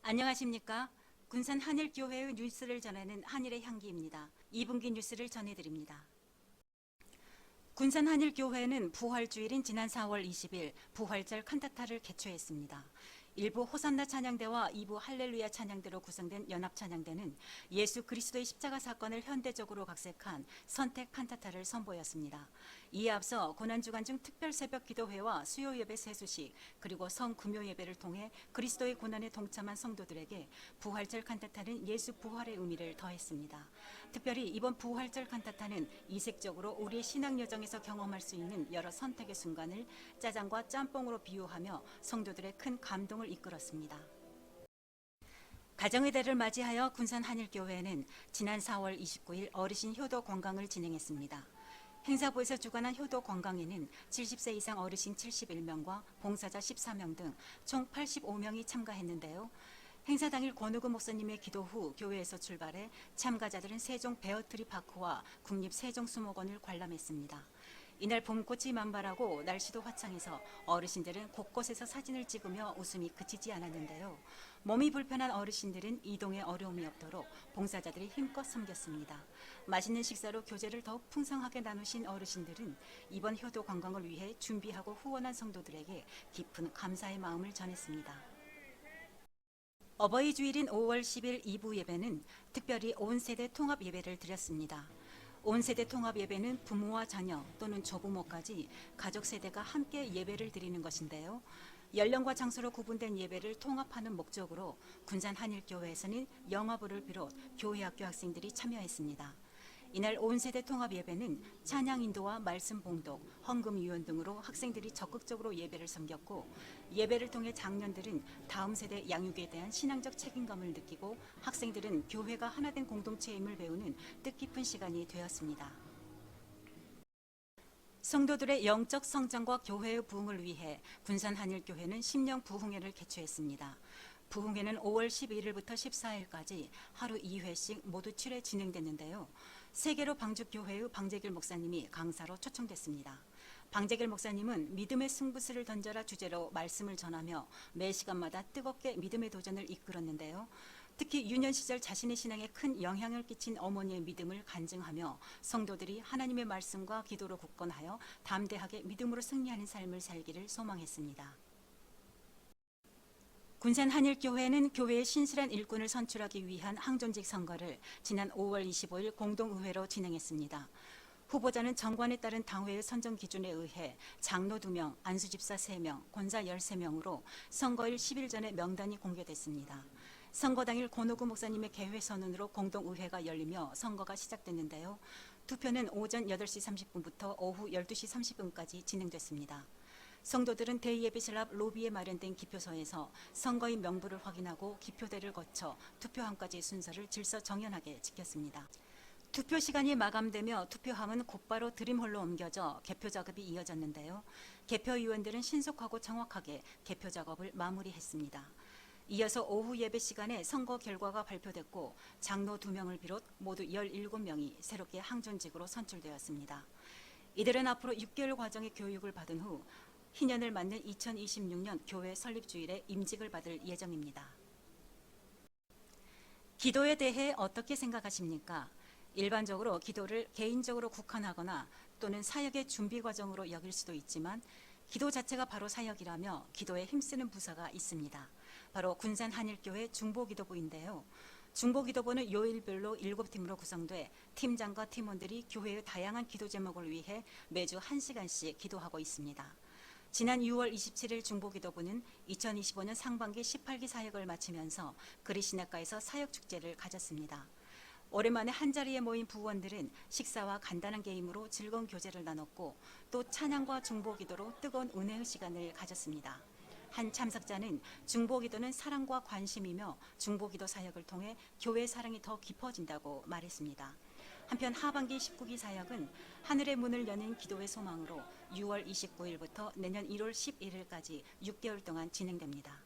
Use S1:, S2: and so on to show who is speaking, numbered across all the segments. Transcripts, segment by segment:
S1: 안녕하십니까? 군산 한일교회의 뉴스를 전하는 한일의 향기입니다. 2분기 뉴스를 전해드립니다. 군산 한일교회는 부활주일인 지난 4월 20일 부활절 칸타타를 개최했습니다. 일부 호산나 찬양대와 2부 할렐루야 찬양대로 구성된 연합찬양대는 예수 그리스도의 십자가 사건을 현대적으로 각색한 선택 칸타타를 선보였습니다. 이에 앞서 고난주간 중 특별 새벽 기도회와 수요 예배 세수식 그리고 성금요 예배를 통해 그리스도의 고난에 동참한 성도들에게 부활절 칸타타는 예수 부활의 의미를 더했습니다. 특별히 이번 부활절 칸타타는 이색적으로 우리의 신앙 여정에서 경험할 수 있는 여러 선택의 순간을 짜장과 짬뽕으로 비유하며 성도들의 큰 감동을 이끌었습니다. 가정의 달을 맞이하여 군산 한일교회는 지난 4월 29일 어르신 효도 관광을 진행했습니다. 행사부에서 주관한 효도 관광에는 70세 이상 어르신 71명과 봉사자 14명 등 총 85명이 참가했는데요. 행사 당일 권우금 목사님의 기도 후 교회에서 출발해 참가자들은 세종 베어트리 파크와 국립 세종수목원을 관람했습니다. 이날 봄꽃이 만발하고 날씨도 화창해서 어르신들은 곳곳에서 사진을 찍으며 웃음이 그치지 않았는데요. 몸이 불편한 어르신들은 이동에 어려움이 없도록 봉사자들이 힘껏 섬겼습니다. 맛있는 식사로 교제를 더욱 풍성하게 나누신 어르신들은 이번 효도 관광을 위해 준비하고 후원한 성도들에게 깊은 감사의 마음을 전했습니다. 어버이 주일인 5월 10일 2부 예배는 특별히 온 세대 통합 예배를 드렸습니다. 온 세대 통합 예배는 부모와 자녀 또는 조부모까지 가족 세대가 함께 예배를 드리는 것인데요. 연령과 장소로 구분된 예배를 통합하는 목적으로 군산 한일교회에서는 영화부를 비롯 교회 학교 학생들이 참여했습니다. 이날 온 세대 통합 예배는 찬양 인도와 말씀 봉독, 헌금 유언 등으로 학생들이 적극적으로 예배를 섬겼고 예배를 통해 장년들은 다음 세대 양육에 대한 신앙적 책임감을 느끼고 학생들은 교회가 하나된 공동체임을 배우는 뜻깊은 시간이 되었습니다. 성도들의 영적 성장과 교회의 부흥을 위해 군산 한일교회는 심령 부흥회를 개최했습니다. 부흥회는 5월 11일부터 14일까지 하루 2회씩 모두 7회 진행됐는데요. 세계로 방주교회의 방재길 목사님이 강사로 초청됐습니다. 방재길 목사님은 믿음의 승부수를 던져라 주제로 말씀을 전하며 매 시간마다 뜨겁게 믿음의 도전을 이끌었는데요. 특히 유년 시절 자신의 신앙에 큰 영향을 끼친 어머니의 믿음을 간증하며 성도들이 하나님의 말씀과 기도로 굳건하여 담대하게 믿음으로 승리하는 삶을 살기를 소망했습니다. 군산 한일교회는 교회의 신실한 일꾼을 선출하기 위한 항존직 선거를 지난 5월 25일 공동의회로 진행했습니다. 후보자는 정관에 따른 당회의 선정 기준에 의해 장로 2명, 안수집사 3명, 권사 13명으로 선거일 10일 전에 명단이 공개됐습니다. 선거 당일 권오구 목사님의 개회 선언으로 공동의회가 열리며 선거가 시작됐는데요. 투표는 오전 8시 30분부터 오후 12시 30분까지 진행됐습니다. 성도들은 대예배실 앞 로비에 마련된 기표소에서 선거인 명부를 확인하고 기표대를 거쳐 투표함까지 순서를 질서정연하게 지켰습니다. 투표 시간이 마감되며 투표함은 곧바로 드림홀로 옮겨져 개표 작업이 이어졌는데요. 개표위원들은 신속하고 정확하게 개표 작업을 마무리했습니다. 이어서 오후 예배 시간에 선거 결과가 발표됐고 장로 2명을 비롯 모두 17명이 새롭게 항존직으로 선출되었습니다. 이들은 앞으로 6개월 과정의 교육을 받은 후 희년을 맞는 2026년 교회 설립주일에 임직을 받을 예정입니다. 기도에 대해 어떻게 생각하십니까? 일반적으로 기도를 개인적으로 국한하거나 또는 사역의 준비 과정으로 여길 수도 있지만 기도 자체가 바로 사역이라며 기도에 힘쓰는 부서가 있습니다. 바로 군산 한일교회 중보기도부인데요. 중보기도부는 요일별로 7팀으로 구성돼 팀장과 팀원들이 교회의 다양한 기도 제목을 위해 매주 1시간씩 기도하고 있습니다. 지난 6월 27일 중보기도부는 2025년 상반기 18기 사역을 마치면서 그리시나가에서 사역축제를 가졌습니다. 오랜만에 한자리에 모인 부원들은 식사와 간단한 게임으로 즐거운 교제를 나눴고 또 찬양과 중보기도로 뜨거운 은혜의 시간을 가졌습니다. 한 참석자는 중보기도는 사랑과 관심이며 중보기도 사역을 통해 교회의 사랑이 더 깊어진다고 말했습니다. 한편 하반기 19기 사역은 하늘의 문을 여는 기도의 소망으로 6월 29일부터 내년 1월 11일까지 6개월 동안 진행됩니다.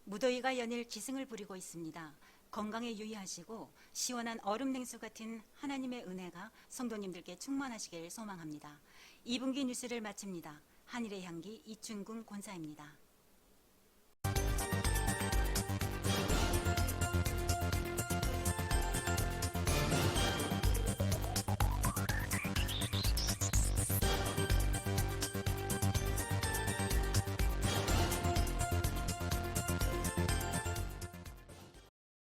S1: 무더위가 연일 기승을 부리고 있습니다. 건강에 유의하시고 시원한 얼음 냉수 같은 하나님의 은혜가 성도님들께 충만하시길 소망합니다. 2분기 뉴스를 마칩니다. 한일의 향기 이춘궁 권사입니다.